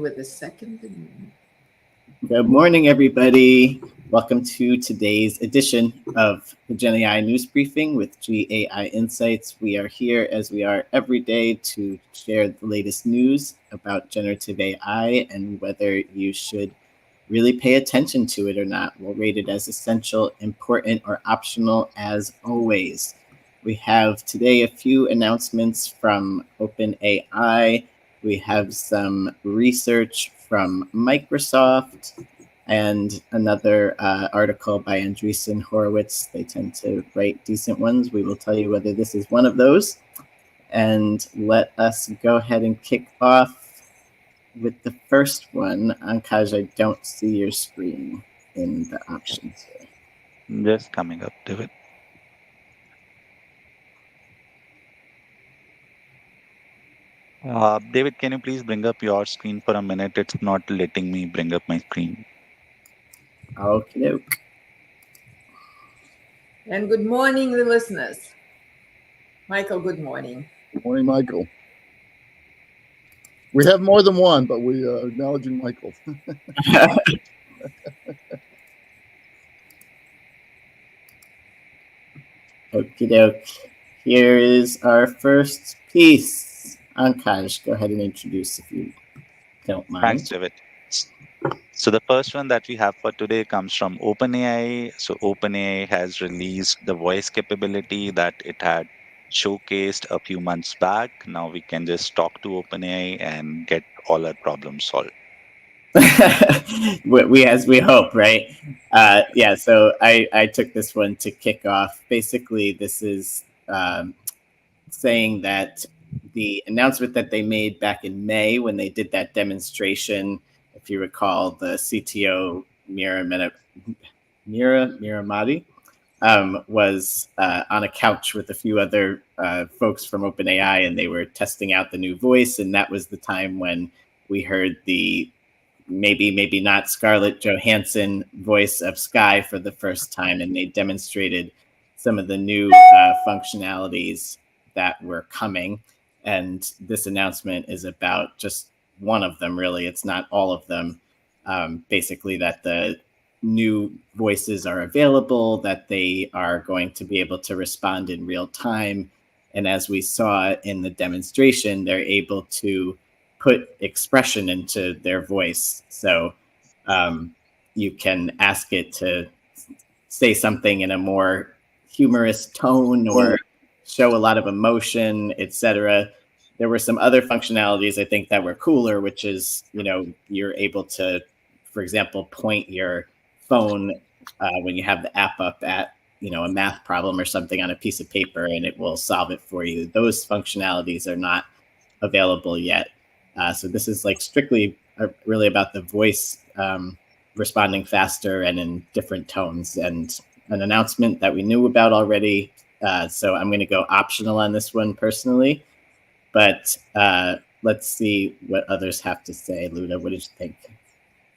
with the second. Good morning, everybody. Welcome to today's edition of the GenAI News Briefing with GAI Insights. We are here, as we are every day, to share the latest news about generative AI and whether you should really pay attention to it or not. We'll rate it as essential, important, or optional as always. We have today a few announcements from OpenAI. We have some research from Microsoft and another article by Andreessen Horowitz. They tend to write decent ones. We will tell you whether this is one of those. And let us go ahead and kick off with the first one. Ankaj, I don't see your screen in the options here. Just coming up, David. David, can you please bring up your screen for a minute? It's not letting me bring up my screen. Okay. And good morning, the listeners. Michael, good morning. Good morning, Michael. We have more than one, but we are acknowledging Michael. Okie doke. Here is our first piece. Ankaj, go ahead and introduce if you don't mind. Thanks, David. So the first one that we have for today comes from OpenAI. So OpenAI has released the voice capability that it had showcased a few months back. Now we can just talk to OpenAI and get all our problems solved. As we hope, right? Yeah, so I took this one to kick off. Basically, this is saying that the announcement that they made back in May when they did that demonstration, if you recall, the CTO Miramati was on a couch with a few other folks from OpenAI, and they were testing out the new voice. And that was the time when we heard the maybe not Scarlett Johansson voice of Sky for the first time, and they demonstrated some of the new functionalities that were coming. And this announcement is about just one of them, really. It's not all of them. Basically, that the new voices are available, that they are going to be able to respond in real time. And as we saw in the demonstration, they're able to put expression into their voice. So you can ask it to say something in a more humorous tone or show a lot of emotion, etc. There were some other functionalities I think that were cooler, which is, you're able to, for example, point your phone when you have the app up at, a math problem or something on a piece of paper, and it will solve it for you. Those functionalities are not available yet. So this is like strictly really about the voice responding faster and in different tones, and an announcement that we knew about already. So I'm going to go optional on this one personally, but let's see what others have to say. Luda, what did you think?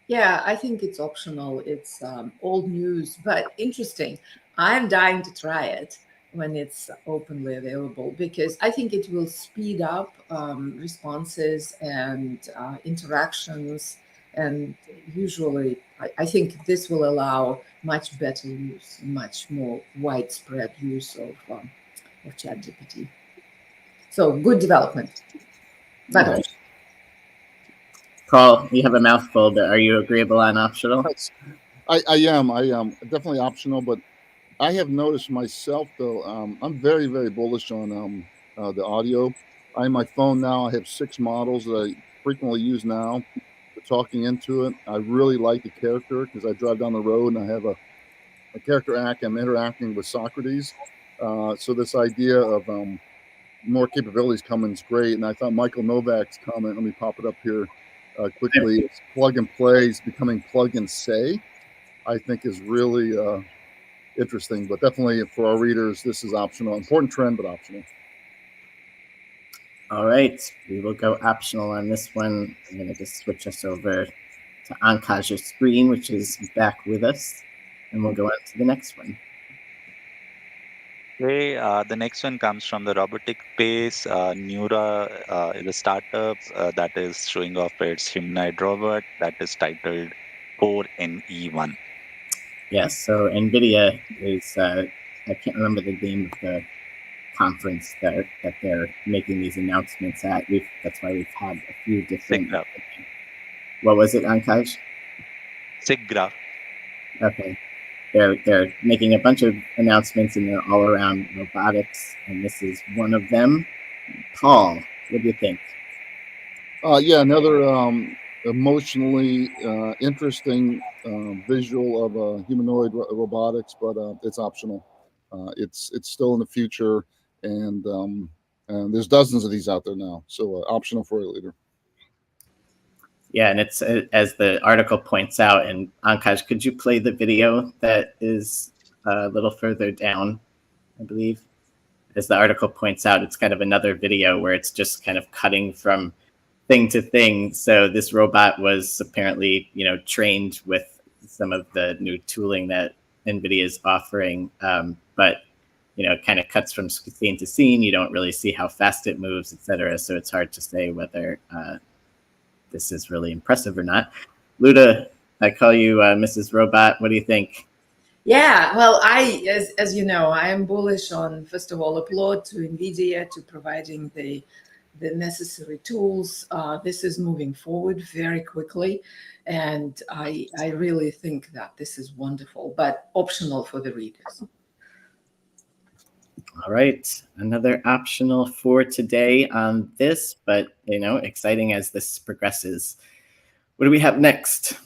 Yeah, I think it's optional. It's old news, but interesting. I'm dying to try it when it's openly available, because I think it will speed up responses and interactions. And usually, I think this will allow much better use, much more widespread use of ChatGPT. So good development. But Paul, you have a mouthful, but are you agreeable on optional? I am definitely optional, but I have noticed myself, though, I'm very, very bullish on the audio. On my phone now, I have 6 models that I frequently use now for talking into it. I really like the character because I drive down the road and I have a character act. I'm interacting with Socrates. So this idea of more capabilities coming is great. And I thought Michael Novak's comment, let me pop it up here quickly, it's plug and play is becoming plug and say, I think is really interesting, but definitely for our readers, this is optional. Important trend, but optional. All right, we will go optional on this one. I'm going to just switch us over to Ankaj's screen, which is back with us, and we'll go on to the next one. Okay, the next one comes from the robotic space. Neura is a startup that is showing off its humanoid robot that is titled 4NE1. Yes, so NVIDIA is, I can't remember the name of the conference that they're making these announcements at. That's why we've had a few different. SIGGRAPH. What was it, Ankaj? SIGGRAPH. Okay. They're making a bunch of announcements and they're all around robotics, and this is one of them. Paul, what do you think? Yeah, another emotionally interesting visual of humanoid robotics, but it's optional. It's still in the future, and there's dozens of these out there now. So optional for a leader. Yeah, and it's as the article points out, and Ankaj, could you play the video that is a little further down, I believe? As the article points out, it's kind of another video where it's just kind of cutting from thing to thing. So this robot was apparently, trained with some of the new tooling that NVIDIA is offering, but it kind of cuts from scene to scene. You don't really see how fast it moves, et cetera. So it's hard to say whether this is really impressive or not. Luda, I call you Mrs. Robot. What do you think? Yeah, well, as you know, I am bullish on, first of all, applaud to NVIDIA to providing the necessary tools. This is moving forward very quickly, and I really think that this is wonderful, but optional for the readers. All right, another optional for today on this, but exciting as this progresses. What do we have next?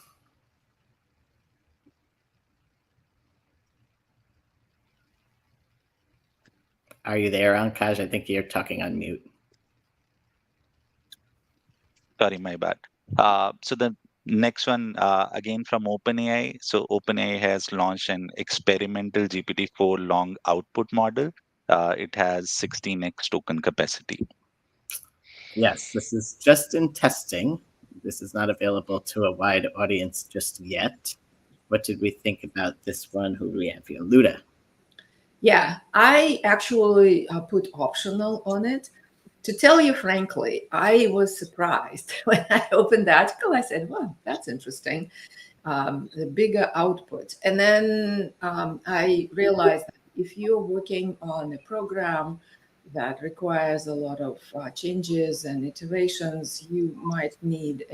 Are you there, Ankaj? I think you're talking on mute. Sorry, my bad. So the next one, again from OpenAI. So OpenAI has launched an experimental GPT-4 long output model. It has 16x token capacity. Yes, this is just in testing. This is not available to a wide audience just yet. What did we think about this one? Who do we have here? Luda. Yeah, I actually put optional on it. To tell you frankly, I was surprised when I opened the article. I said, well, that's interesting, the bigger output. And then I realized that if you're working on a program that requires a lot of changes and iterations, you might need,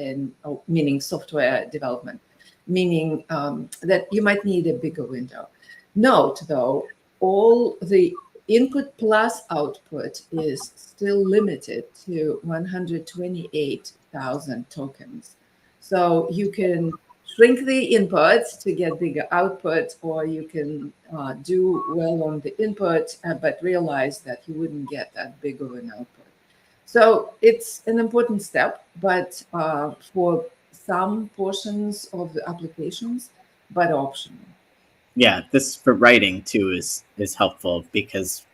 meaning software development, meaning that you might need a bigger window. Note, though, all the input plus output is still limited to 128,000 tokens. So you can shrink the inputs to get bigger output, or you can do well on the input, but realize that you wouldn't get that big of an output. So it's an important step, but for some portions of the applications, but optional. Yeah, this for writing too is helpful because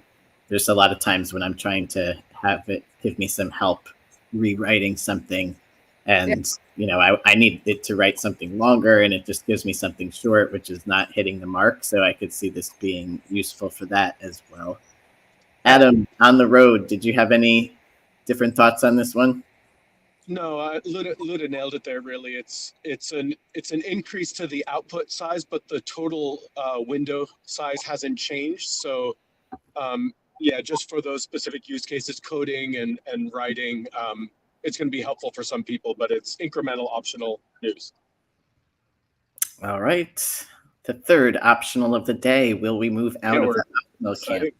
there's a lot of times when I'm trying to have it give me some help rewriting something, and I need it to write something longer, and it just gives me something short, which is not hitting the mark. So I could see this being useful for that as well. Adam, on the road, did you have any different thoughts on this one? No, Luda nailed it there. Really, it's an increase to the output size, but the total window size hasn't changed. So, yeah, just for those specific use cases, coding and writing, it's going to be helpful for some people, but it's incremental, optional news. All right, the third optional of the day. Will we move out of the optional camp?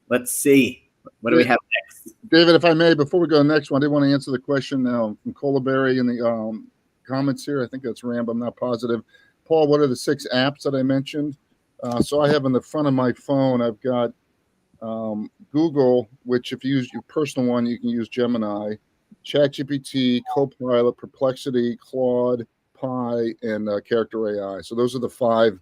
Let's see. What do we have next? David, if I may, before we go to the next one, I did want to answer the question from Colaberry in the comments here. I think that's Rambo. I'm not positive. Paul, what are the 6 apps that I mentioned? So I have on the front of my phone, I've got Google, which if you use your personal one, you can use Gemini, ChatGPT, Copilot, Perplexity, Claude, Pi, and Character AI. So those are the 5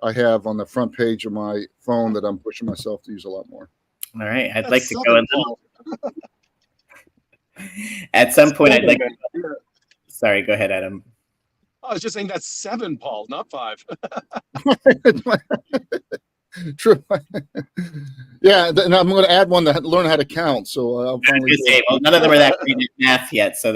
I have on the front page of my phone that I'm pushing myself to use a lot more. All right, I'd like to go a little. At some point, I'd like to. Sorry, go ahead, Adam. I was just saying that's 7, Paul, not 5. True. Yeah, and I'm going to add one to learn how to count. So I'll finally do it. Well, none of them are that great at math yet, so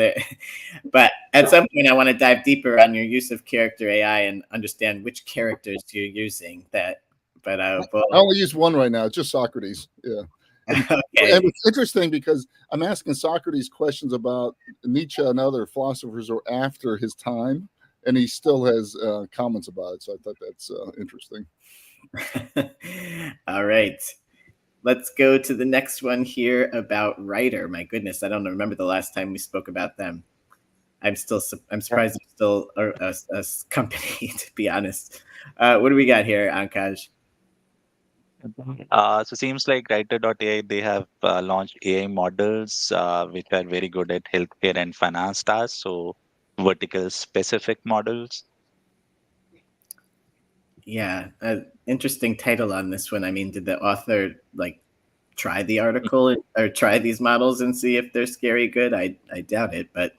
but at some point, I want to dive deeper on your use of character AI and understand which characters you're using. But I only use one right now. It's just Socrates. Yeah. And okay. it's interesting because I'm asking Socrates questions about Nietzsche and other philosophers or after his time, and he still has comments about it. So I thought that's interesting. All right. Let's go to the next one here about Writer. My goodness, I don't remember the last time we spoke about them. I'm surprised they're still a company, to be honest. What do we got here, Ankaj? So seems like Writer.ai, they have launched AI models which are very good at healthcare and finance tasks. So vertical specific models. Yeah, interesting title on this one. I mean, did the author try the article or try these models and see if they're scary good? I doubt it. But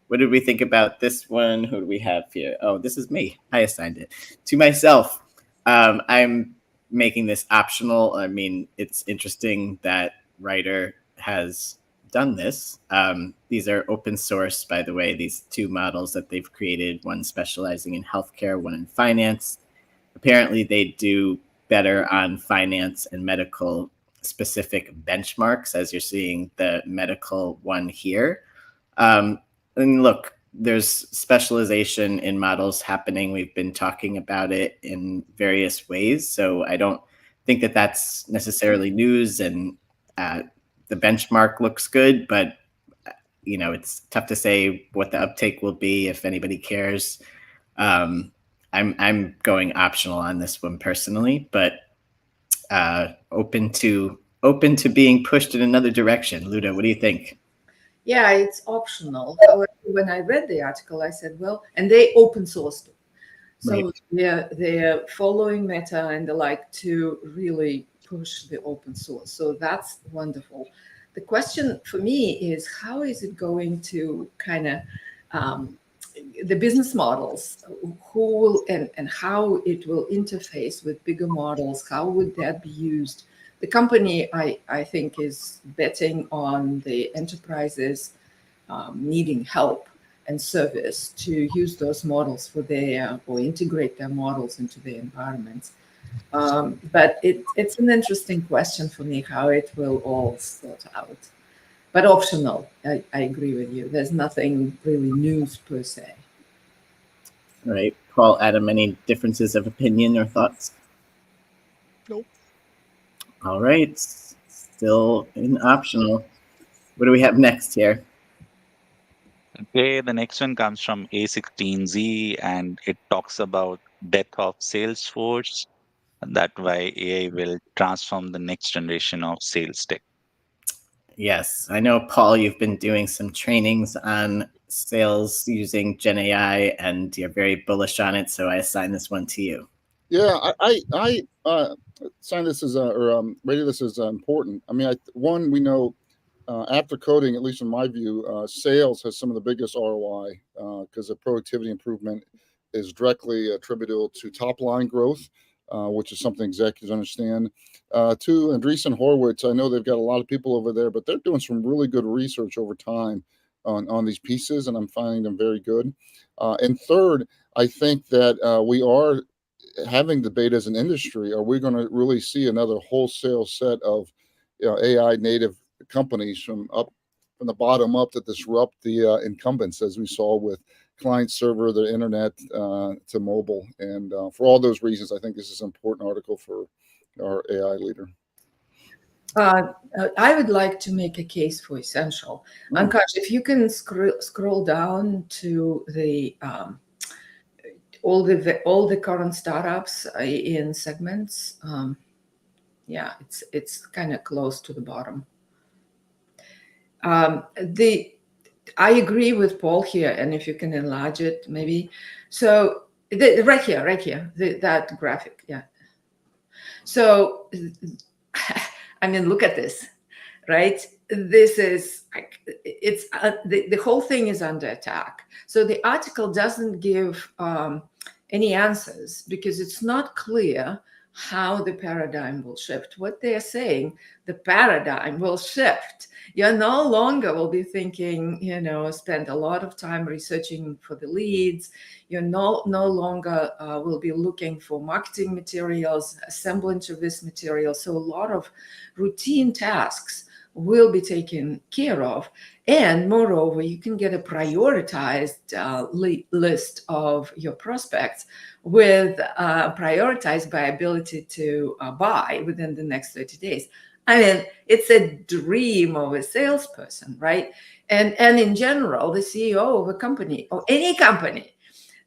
what did we think about this one? Who do we have here? Oh, this is me. I assigned it to myself. I'm making this optional. I mean, it's interesting that Writer has done this. These are open source, by the way, these two models that they've created, one specializing in healthcare, one in finance. Apparently, they do better on finance and medical specific benchmarks, as you're seeing the medical one here. And look, there's specialization in models happening. We've been talking about it in various ways. So I don't think that that's necessarily news, and the benchmark looks good, but it's tough to say what the uptake will be if anybody cares. I'm going optional on this one personally, but open to being pushed in another direction. Luda, what do you think? Yeah, it's optional. However, when I read the article, I said, well, and they open sourced it. So Right. they're following Meta and they like to really push the open source. So that's wonderful. The question for me is how is it going to kind of the business models, who will and how it will interface with bigger models, how would that be used? The company, I think, is betting on the enterprises needing help and service to use those models for their or integrate their models into their environments. But it's an interesting question for me how it will all sort out. But optional, I agree with you. There's nothing really news per se. All right, Paul, Adam, any differences of opinion or thoughts? Nope. All right, still in optional. What do we have next here? Okay, the next one comes from A16Z and it talks about death of Salesforce, and that why AI will transform the next generation of sales tech. Yes, I know, Paul, you've been doing some trainings on sales using GenAI, and you're very bullish on it, so I assign this one to you. Yeah, I signed this as rated this as important. I mean, one, we know after coding, at least in my view, sales has some of the biggest ROI because the productivity improvement is directly attributable to top line growth, which is something executives understand. Two, Andreessen Horowitz, I know they've got a lot of people over there, but they're doing some really good research over time on these pieces, and I'm finding them very good. And third, I think that we are having debate as an industry. Are we going to really see another wholesale set of AI native companies from the bottom up to disrupt the incumbents, as we saw with client server, the internet to mobile? And for all those reasons, I think this is an important article for our AI leader. I would like to make a case for essential. Ankash, if you can scroll down to the all the current startups in segments. Yeah, it's kind of close to the bottom. I agree with Paul here, and if you can enlarge it, maybe. So right here, that graphic, yeah. So, I mean, look at this, right? This is like it's the whole thing is under attack. So the article doesn't give any answers because it's not clear how the paradigm will shift. What they're saying, the paradigm will shift. You no longer will be thinking, spend a lot of time researching for the leads. You no longer will be looking for marketing materials, assemblage of this material. So a lot of routine tasks will be taken care of. And moreover, you can get a prioritized list of your prospects with prioritized by ability to buy within the next 30 days. I mean, it's a dream of a salesperson, right? And in general, the CEO of a company or any company.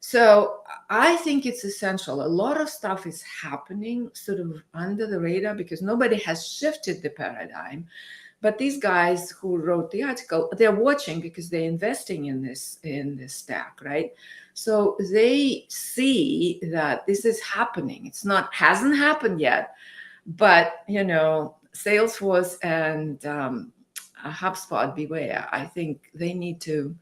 So I think it's essential. A lot of stuff is happening sort of under the radar because nobody has shifted the paradigm. But these guys who wrote the article, they're watching because they're investing in this stack, right? So they see that this is happening. Hasn't happened yet, but Salesforce and HubSpot, beware. I think they need to,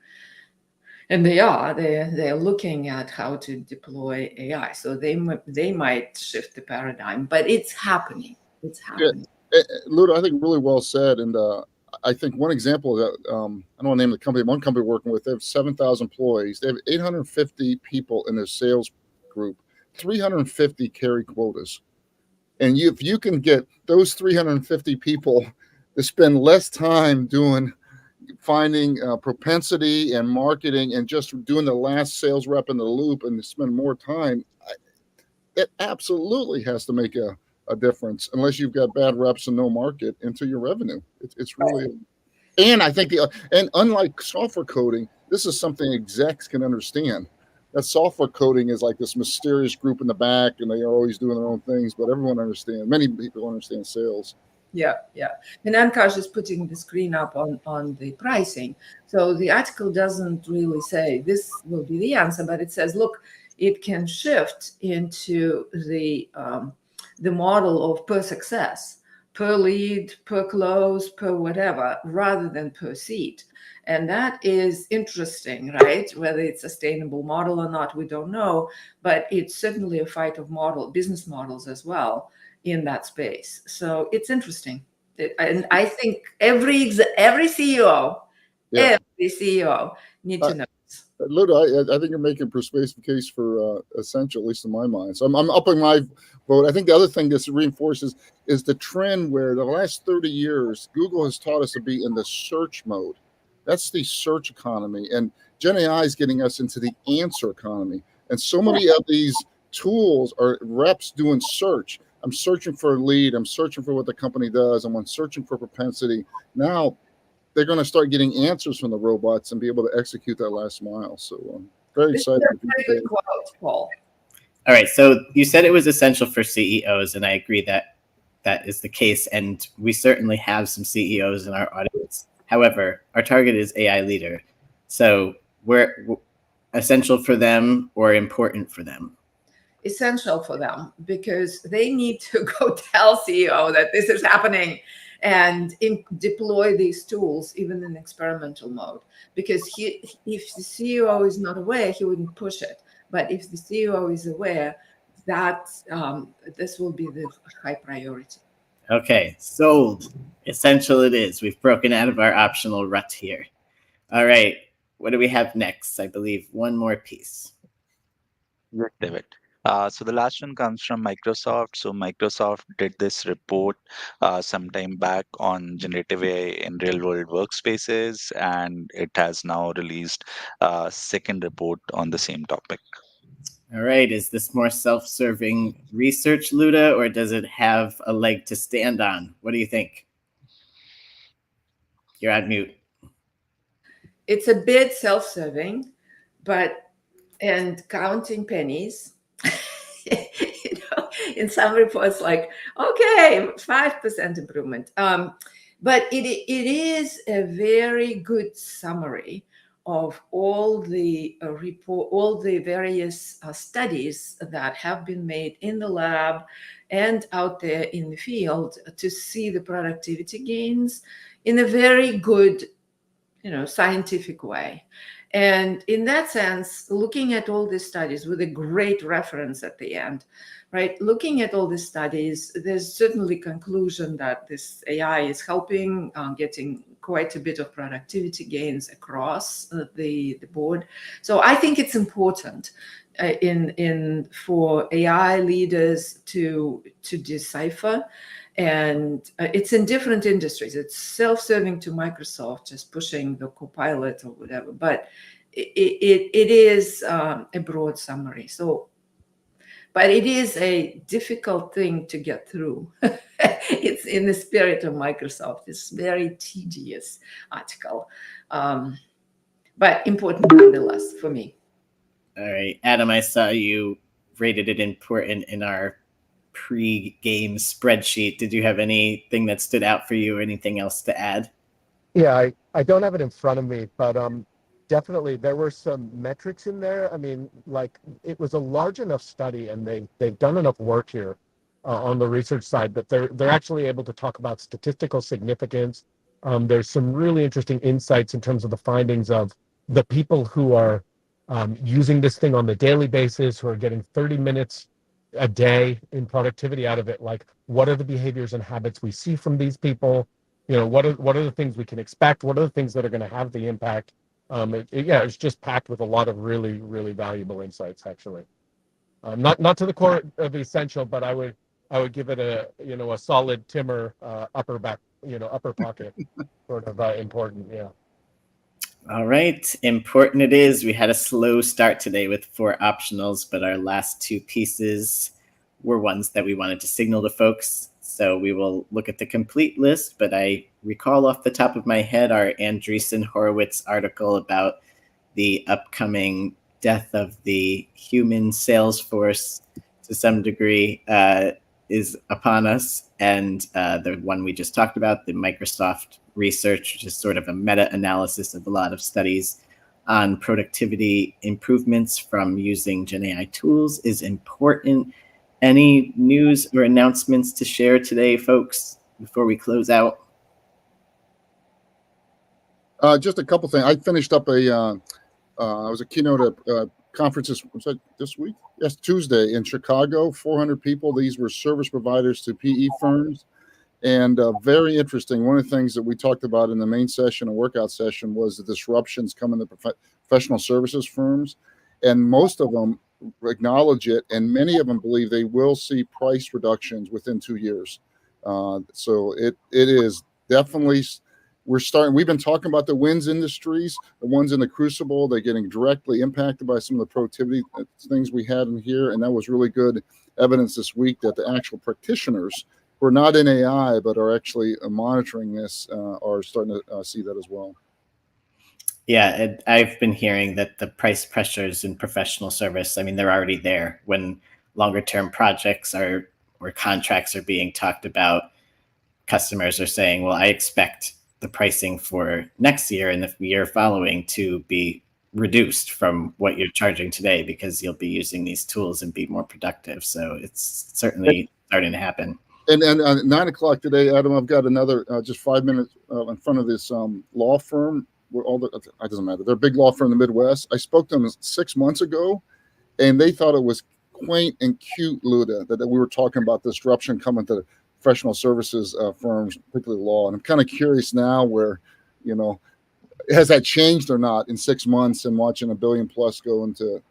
and they're looking at how to deploy AI. So they might shift the paradigm, but it's happening. It's happening. Ludo, I think really well said. And I think one example of that, I don't want to name the company, one company we're working with, they have 7,000 employees. They have 850 people in their sales group, 350 carry quotas. And if you can get those 350 people to spend less time finding propensity and marketing and just doing the last sales rep in the loop and to spend more time, it absolutely has to make a difference unless you've got bad reps and no market into your revenue. It's really, and I think and unlike software coding, this is something execs can understand. That software coding is like this mysterious group in the back, and they are always doing their own things. But everyone understands. Many people understand sales. Yeah. And Ankash is putting the screen up on the pricing. So the article doesn't really say this will be the answer, but it says, look, it can shift into the model of per success, per lead, per close, per whatever, rather than per seat. And that is interesting, right? Whether it's a sustainable model or not, we don't know, but it's certainly a fight of business models as well in that space. So it's interesting. And I think every CEO, Yeah. every CEO need to know. Ludo, I think you're making a persuasive case for essential, at least in my mind. So I'm upping my vote. I think the other thing this reinforces is the trend where the last 30 years, Google has taught us to be in the search mode. That's the search economy. And GenAI is getting us into the answer economy. And so many of these tools are reps doing search. I'm searching for a lead. I'm searching for what the company does. I'm searching for propensity. Now, they're going to start getting answers from the robots and be able to execute that last mile. So very excited. Very good quote, Paul. All right. So you said it was essential for CEOs, and I agree that is the case. And we certainly have some CEOs in our audience. However, our target is AI leader. So we're essential for them or important for them? Essential for them because they need to go tell CEO that this is happening and deploy these tools even in experimental mode. Because if the CEO is not aware, he wouldn't push it. But if the CEO is aware, that this will be the high priority. Okay, sold. Essential it is. We've broken out of our optional rut here. All right, what do we have next? I believe one more piece. Yes, David. So the last one comes from Microsoft. So Microsoft did this report some time back on generative AI in real world workspaces, and it has now released a second report on the same topic. All right, is this more self-serving research, Luda, or does it have a leg to stand on? What do you think? You're on mute. It's a bit self-serving, and counting pennies. In some reports, like, okay, 5% improvement. But it is a very good summary of all the all the various studies that have been made in the lab and out there in the field to see the productivity gains in a very good, scientific way. And in that sense, looking at all these studies with a great reference at the end, right? Looking at all these studies, there's certainly conclusion that this AI is helping getting quite a bit of productivity gains across the board. So I think it's important for AI leaders to decipher. And it's in different industries. It's self-serving to Microsoft, just pushing the Copilot or whatever. But it is a broad summary. So, but it is a difficult thing to get through. It's in the spirit of Microsoft. It's very tedious article, but important nonetheless for me. All right, Adam, I saw you rated it important in our pre-game spreadsheet. Did you have anything that stood out for you or anything else to add? Yeah, I don't have it in front of me, but definitely there were some metrics in there. I mean, like it was a large enough study, and they've done enough work here on the research side that they're actually able to talk about statistical significance. There's some really interesting insights in terms of the findings of the people who are using this thing on the daily basis, who are getting 30 minutes a day in productivity out of it. Like, what are the behaviors and habits we see from these people? You know, what are the things we can expect? What are the things that are going to have the impact? It's just packed with a lot of really, really valuable insights. Actually, not to the core of essential, but I would give it a solid Timmer upper pocket sort of important. Yeah. All right, important it is. We had a slow start today with 4 optionals, but our last 2 pieces were ones that we wanted to signal to folks. So we will look at the complete list, but I recall off the top of my head our Andreessen Horowitz article about the upcoming death of the human Salesforce to some degree is upon us. And the one we just talked about, the Microsoft research, which is sort of a meta-analysis of a lot of studies on productivity improvements from using GenAI tools, is important. Any news or announcements to share today, folks, before we close out? Just a couple things. I finished up I was a keynote at conferences. Was that this week? Yes, Tuesday in Chicago. 400 people. These were service providers to PE firms, and very interesting. One of the things that we talked about in the main session and workout session was the disruptions coming to professional services firms, and most of them acknowledge it, and many of them believe they will see price reductions within 2 years. So it is definitely. We've been talking about the wins industries, the ones in the crucible. They're getting directly impacted by some of the productivity things we had in here. And that was really good evidence this week that the actual practitioners who are not in AI, but are actually monitoring this, are starting to see that as well. Yeah, I've been hearing that the price pressures in professional service, I mean, they're already there. When longer term projects or contracts are being talked about, customers are saying, well, I expect the pricing for next year and the year following to be reduced from what you're charging today because you'll be using these tools and be more productive. So it's certainly starting to happen. And at 9 o'clock today, Adam, I've got another just 5 minutes in front of this law firm. Where it doesn't matter. They're a big law firm in the Midwest. I spoke to them 6 months ago, and they thought it was quaint and cute, Luda, that we were talking about disruption coming to professional services firms, particularly law. And I'm kind of curious now where, has that changed or not in 6 months and watching $1 billion plus go into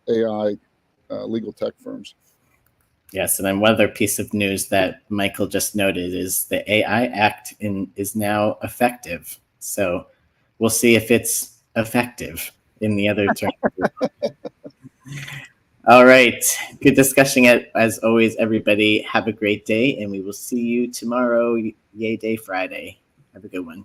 AI legal tech firms. Yes, and then one other piece of news that Michael just noted is the AI Act is now effective. So we'll see if it's effective in the other term. All right. Good discussion as always, everybody. Have a great day, and we will see you tomorrow, Yay Day Friday. Have a good one.